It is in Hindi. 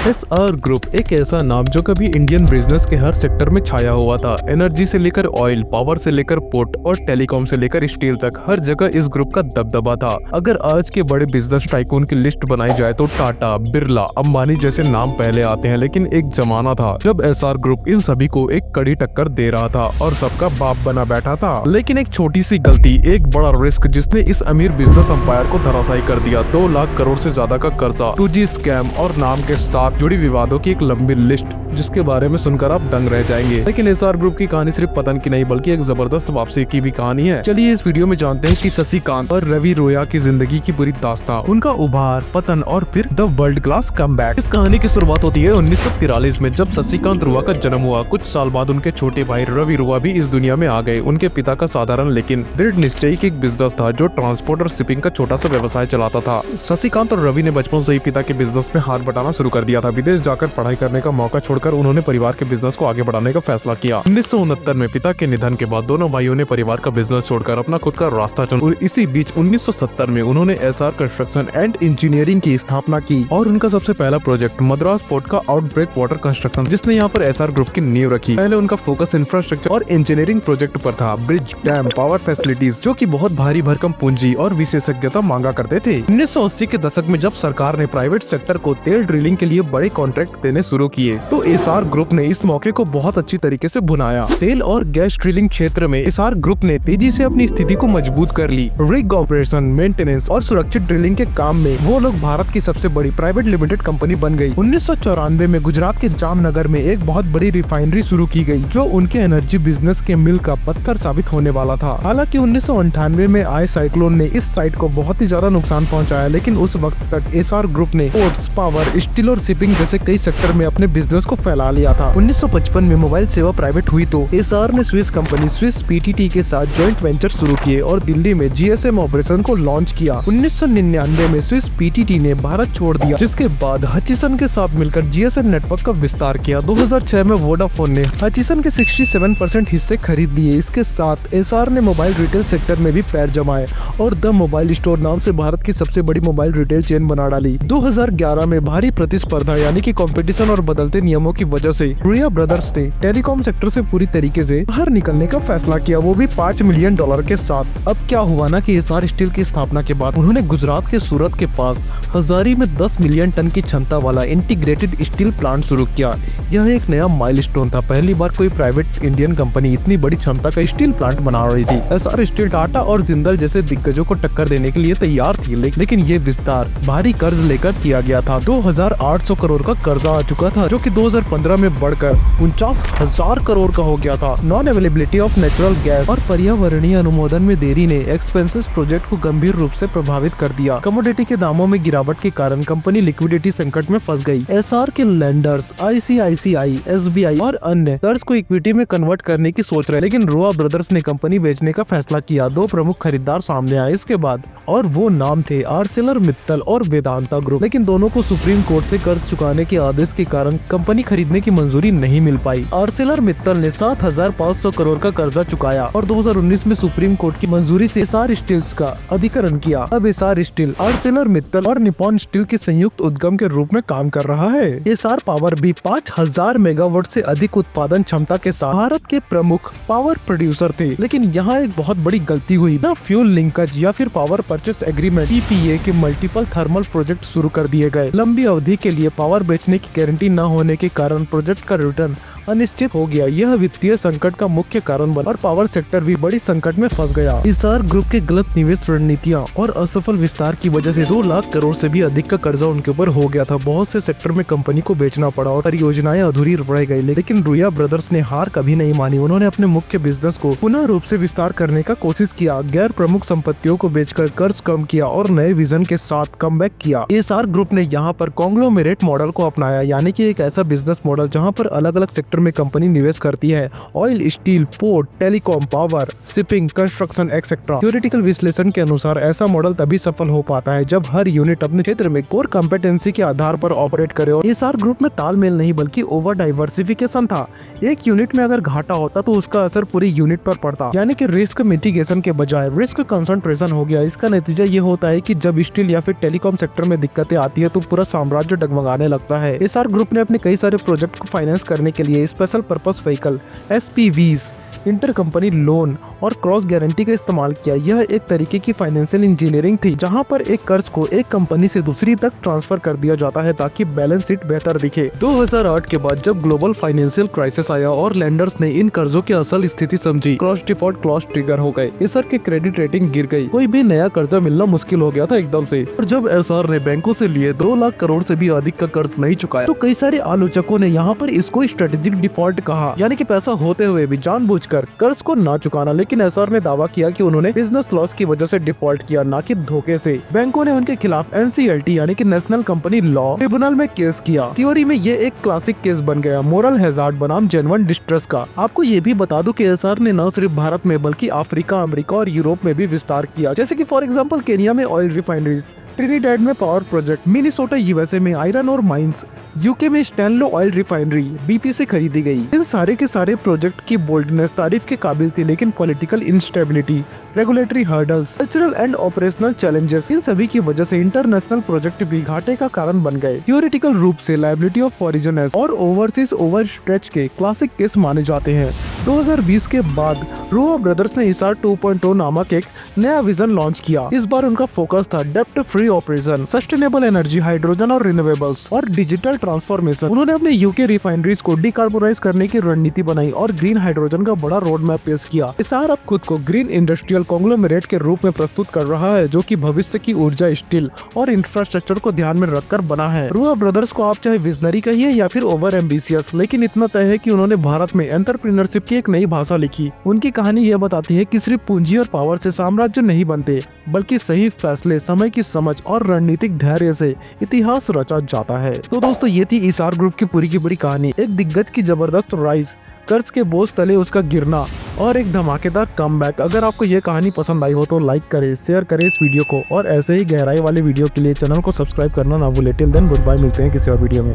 एसआर ग्रुप एक ऐसा नाम जो कभी इंडियन बिजनेस के हर सेक्टर में छाया हुआ था। एनर्जी से लेकर ऑयल, पावर से लेकर पोर्ट और टेलीकॉम से लेकर स्टील तक हर जगह इस ग्रुप का दबदबा था। अगर आज के बड़े बिजनेस टाइकून की लिस्ट बनाई जाए तो टाटा, बिरला, अंबानी जैसे नाम पहले आते हैं, लेकिन एक जमाना था जब एसआर ग्रुप इन सभी को एक कड़ी टक्कर दे रहा था और सबका बाप बना बैठा था। लेकिन एक छोटी सी गलती, एक बड़ा रिस्क जिसने इस अमीर बिजनेस एम्पायर को धराशायी कर दिया। 2 लाख करोड़ से ज्यादा का कर्जा, 2G स्कैम और नाम के साथ जुड़ी विवादों की एक लंबी लिस्ट जिसके बारे में सुनकर आप दंग रह जाएंगे। लेकिन एसआर ग्रुप की कहानी सिर्फ पतन की नहीं बल्कि एक जबरदस्त वापसी की भी कहानी है। चलिए इस वीडियो में जानते हैं कि शशिकांत और रवि रोया की जिंदगी की पूरी दास्तां, उनका उभार, पतन और फिर द वर्ल्ड क्लास कमबैक। इस कहानी की शुरुआत होती है 1943 में जब शशिकांत रोया का जन्म हुआ। कुछ साल बाद उनके छोटे भाई रवि रोया भी इस दुनिया में आ गए। उनके पिता का साधारण लेकिन दृढ़ निश्चयी एक बिजनेस था जो ट्रांसपोर्ट और शिपिंग का छोटा सा व्यवसाय चलाता था। शशिकांत और रवि ने बचपन से ही पिता के बिजनेस में हाथ बटाना शुरू कर दिया था। विदेश जाकर पढ़ाई करने का मौका छोड़कर उन्होंने परिवार के बिजनेस को आगे बढ़ाने का फैसला किया। 1969 में पिता के निधन के बाद दोनों भाइयों ने परिवार का बिजनेस छोड़कर अपना खुद का रास्ता चुना और इसी बीच 1970 में उन्होंने एसआर कंस्ट्रक्शन एंड इंजीनियरिंग की स्थापना की और उनका सबसे पहला प्रोजेक्ट मद्रास पोर्ट का आउटब्रेक वाटर कंस्ट्रक्शन, जिसने यहाँ पर एसआर ग्रुप की नींव रखी। पहले उनका फोकस इंफ्रास्ट्रक्चर और इंजीनियरिंग प्रोजेक्ट पर था, ब्रिज, डैम, पावर फैसिलिटीज, जो कि बहुत भारी भरकम पूंजी और विशेषज्ञता मांगा करते थे। 1980 के दशक में जब सरकार ने प्राइवेट सेक्टर को तेल ड्रिलिंग के लिए बड़े कॉन्ट्रैक्ट देने शुरू किए तो एसआर ग्रुप ने इस मौके को बहुत अच्छी तरीके से भुनाया। तेल और गैस ड्रिलिंग क्षेत्र में एसआर ग्रुप ने तेजी से अपनी स्थिति को मजबूत कर ली। रिग ऑपरेशन, मेंटेनेंस और सुरक्षित ड्रिलिंग के काम में वो लोग भारत की सबसे बड़ी प्राइवेट लिमिटेड कंपनी बन गई। 1994 में गुजरात के जामनगर में एक बहुत बड़ी रिफाइनरी शुरू की गई जो उनके एनर्जी बिजनेस के मिल का पत्थर साबित होने वाला था। हालांकि 1998 में आए साइक्लोन ने इस साइट को बहुत ही ज्यादा नुकसान पहुंचाया, लेकिन उस वक्त तक एसआर ग्रुप ने पोर्ट्स, पावर, स्टील और शिपिंग जैसे कई सेक्टर में अपने बिजनेस को फैला लिया था। 1955 में मोबाइल सेवा प्राइवेट हुई तो एसआर ने स्विस कंपनी स्विस पीटीटी के साथ जॉइंट वेंचर शुरू किए और दिल्ली में जीएसएम ऑपरेशन को लॉन्च किया। 1999 में स्विस पीटीटी ने भारत छोड़ दिया, जिसके बाद हचिसन के साथ मिलकर जीएसएम नेटवर्क का विस्तार किया। 2006 में वोडाफोन ने हचिसन के 67% हिस्से खरीद लिए। इसके साथ एसआर ने मोबाइल रिटेल सेक्टर में भी पैर जमाए और द मोबाइल स्टोर नाम से भारत की सबसे बड़ी मोबाइल रिटेल चेन बना डाली। 2011 में भारी प्रतिस्पर्धा यानी कि कंपटीशन और बदलते नियमों की वजह से रोया ब्रदर्स ने टेलीकॉम सेक्टर से पूरी तरीके से बाहर निकलने का फैसला किया, वो भी $5 मिलियन के साथ। अब क्या हुआ ना कि एसआर स्टील की स्थापना के बाद उन्होंने गुजरात के सूरत के पास हजारी में 10 मिलियन टन की क्षमता वाला इंटीग्रेटेड स्टील प्लांट शुरू किया। यह एक नया माइलस्टोन था। पहली बार कोई प्राइवेट इंडियन कंपनी इतनी बड़ी क्षमता का स्टील प्लांट बना रही थी। एसआर स्टील टाटा और जिंदल जैसे दिग्गजों को टक्कर देने के लिए तैयार थी, लेकिन ये विस्तार भारी कर्ज लेकर किया गया था। 2800 करोड़ का कर्जा आ चुका था, जो कि 2015 में बढ़कर 49,000 करोड़ का हो गया था। Non availability of natural gas और पर्यावरणीय अनुमोदन में देरी ने एक्सपेंसेस प्रोजेक्ट को गंभीर रूप से प्रभावित कर दिया। कमोडिटी के दामों में गिरावट के कारण कंपनी लिक्विडिटी संकट में फंस गई। एसआर के लेंडर्स आईसीआईसीआई, एसबीआई और अन्य कर्ज को इक्विटी में कन्वर्ट करने की सोच रहे, लेकिन रोया ब्रदर्स ने कंपनी बेचने का फैसला किया। 2 प्रमुख खरीदार सामने आए इसके बाद और वो नाम थे आर्सेलर मित्तल और वेदांता ग्रुप, लेकिन दोनों को सुप्रीम कोर्ट से कर्ज चुकाने के आदेश के कारण कंपनी खरीदने की मंजूरी नहीं मिल पाई। आर्सेलर मित्तल ने 7,500 करोड़ का कर्जा चुकाया और 2019 में सुप्रीम कोर्ट की मंजूरी से एसआर स्टील्स का अधिग्रहण किया। अब एसआर स्टील आर्सेलर मित्तल और निप्पॉन स्टील के संयुक्त उद्यम के रूप में काम कर रहा है। एसआर पावर भी 5000 मेगावाट से अधिक उत्पादन क्षमता के साथ भारत के प्रमुख पावर प्रोड्यूसर थे, लेकिन यहाँ एक बहुत बड़ी गलती हुई ना। फ्यूल लिंकेज या फिर पावर परचेस एग्रीमेंट पीपीए के मल्टीपल थर्मल प्रोजेक्ट शुरू कर दिए गए। लंबी अवधि के लिए पावर बेचने की गारंटी न होने के कारण प्रोजेक्ट का रिटर्न अनिश्चित हो गया। यह वित्तीय संकट का मुख्य कारण बना और पावर सेक्टर भी बड़ी संकट में फंस गया। एसआर ग्रुप के गलत निवेश रणनीतियां और असफल विस्तार की वजह से 2 लाख करोड़ से भी अधिक का कर्जा उनके ऊपर हो गया था। बहुत से सेक्टर में कंपनी को बेचना पड़ा और परियोजनाएं अधूरी रह गई, लेकिन रोया ब्रदर्स ने हार कभी नहीं मानी। उन्होंने अपने मुख्य बिजनेस को पुनः रूप से विस्तार करने का कोशिश किया, गैर प्रमुख संपत्तियों को बेचकर कर्ज कम किया और नए विजन के साथ कमबैक किया। एसआर ग्रुप ने यहाँ पर कॉन्ग्लोमेरेट मॉडल को अपनाया, यानी कि एक ऐसा बिजनेस मॉडल जहाँ पर अलग अलग सेक्टर में कंपनी निवेश करती है। Oil, steel, port, telecom, power, shipping, construction etcetera. Theoretical विश्लेषण के अनुसार ऐसा मॉडल तभी सफल हो पाता है जब हर यूनिट अपने क्षेत्र में कोर कॉम्पिटेंसी के आधार पर ऑपरेट करे। और एसआर ग्रुप में तालमेल नहीं बल्कि ओवर डाइवर्सिफिकेशन था। एक यूनिट में अगर घाटा होता तो उसका असर पूरी यूनिट पर पड़ता, यानी कि रिस्क मिटिगेशन के बजाय रिस्क कंसंट्रेशन हो गया। इसका नतीजा ये होता है कि जब स्टील या फिर टेलीकॉम सेक्टर में दिक्कतें आती है तो पूरा साम्राज्य डगमगाने लगता है। एसआर ग्रुप ने अपने कई सारे प्रोजेक्ट को फाइनेंस करने के लिए special purpose vehicle SPVs, inter company loan और क्रॉस गारंटी का इस्तेमाल किया। यह एक तरीके की फाइनेंशियल इंजीनियरिंग थी जहां पर एक कर्ज को एक कंपनी से दूसरी तक ट्रांसफर कर दिया जाता है ताकि बैलेंस शीट बेहतर दिखे। 2008 के बाद जब ग्लोबल फाइनेंशियल क्राइसिस आया और लेंडर्स ने इन कर्जों की असल स्थिति समझी, क्रॉस डिफॉल्ट क्लॉज ट्रिगर हो गए। एसआर के क्रेडिट रेटिंग गिर गई, कोई भी नया कर्जा मिलना मुश्किल हो गया था एकदम से। और जब एसआर ने बैंकों से लिए 2 लाख करोड़ से भी अधिक का कर्ज नहीं चुकाया तो कई सारे आलोचकों ने यहाँ पर इसको स्ट्रेटेजिक डिफॉल्ट कहा, यानी कि पैसा होते हुए भी जानबूझकर कर्ज को ना चुकाना। लेकिन एसआर ने दावा किया कि उन्होंने बिजनेस लॉस की वजह से डिफॉल्ट किया, ना कि धोखे से। बैंकों ने उनके खिलाफ NCLT यानी कि नेशनल कंपनी लॉ ट्रिब्यूनल में केस किया। थ्योरी में ये एक क्लासिक केस बन गया मोरल हैजार्ड बनाम जेन्युइन डिस्ट्रेस का। आपको ये भी बता दूं कि एसआर ने न सिर्फ भारत में बल्कि अफ्रीका, अमेरिका और यूरोप में भी विस्तार किया। जैसे कि फॉर एग्जाम्पल केनिया में ऑयल रिफाइनरीज, ट्रिनिडेड में पावर प्रोजेक्ट, मिनीसोटा USA में आयरन और माइंस, UK में स्टैनलो ऑयल रिफाइनरी BP से खरीदी गई। इन सारे के सारे प्रोजेक्ट की बोल्डनेस तारीफ के काबिल थी, लेकिन political instability, regulatory hurdles, cultural and operational challenges, इन सभी की वजह से इंटरनेशनल प्रोजेक्ट भी घाटे का कारण बन गए। थ्योरेटिकल रूप से लायबिलिटी ऑफ फॉरिजनर्स और ओवरसीज ओवरस्ट्रेच के क्लासिक केस माने जाते हैं। 2020 के बाद रोआ ब्रदर्स ने एसआर 2.0 नामक एक नया विजन लॉन्च किया। इस बार उनका फोकस था depth free operation, sustainable energy, hydrogen और रिन्यूएबल्स और डिजिटल ट्रांसफॉर्मेशन। उन्होंने अपने UK रिफाइनरीज को डिकार्बोनाइज करने की रणनीति बनाई और ग्रीन हाइड्रोजन का बड़ा रोड मैप पेश किया। एसआर अब खुद को ग्रीन इंडस्ट्रियल कॉन्ग्लोमरेट के रूप में प्रस्तुत कर रहा है, जो कि भविष्य की ऊर्जा, स्टील और इंफ्रास्ट्रक्चर को ध्यान में रखकर बना है। रोआ ब्रदर्स को आप चाहे विजनरी कहिए या फिर ओवर एम्बिशियस, लेकिन इतना तय है कि उन्होंने भारत में एंटरप्रेन्योरशिप की एक नई भाषा लिखी। उनकी कहानी यह बताती है कि सिर्फ पूंजी और पावर से साम्राज्य नहीं बनते, बल्कि सही फैसले, समय की समझ और रणनीतिक धैर्य से इतिहास रचा जाता है। तो दोस्तों, ये थी एसआर ग्रुप की पूरी कहानी। एक दिग्गज की जबरदस्त राइज, कर्ज के बोझ तले उसका गिरना और एक धमाकेदार कमबैक। अगर आपको ये कहानी पसंद आई हो तो लाइक करें, शेयर करें इस वीडियो को और ऐसे ही गहराई वाले वीडियो के लिए चैनल को सब्सक्राइब करना ना भूलें। टिल देन गुड बाय, मिलते हैं किसी और वीडियो में।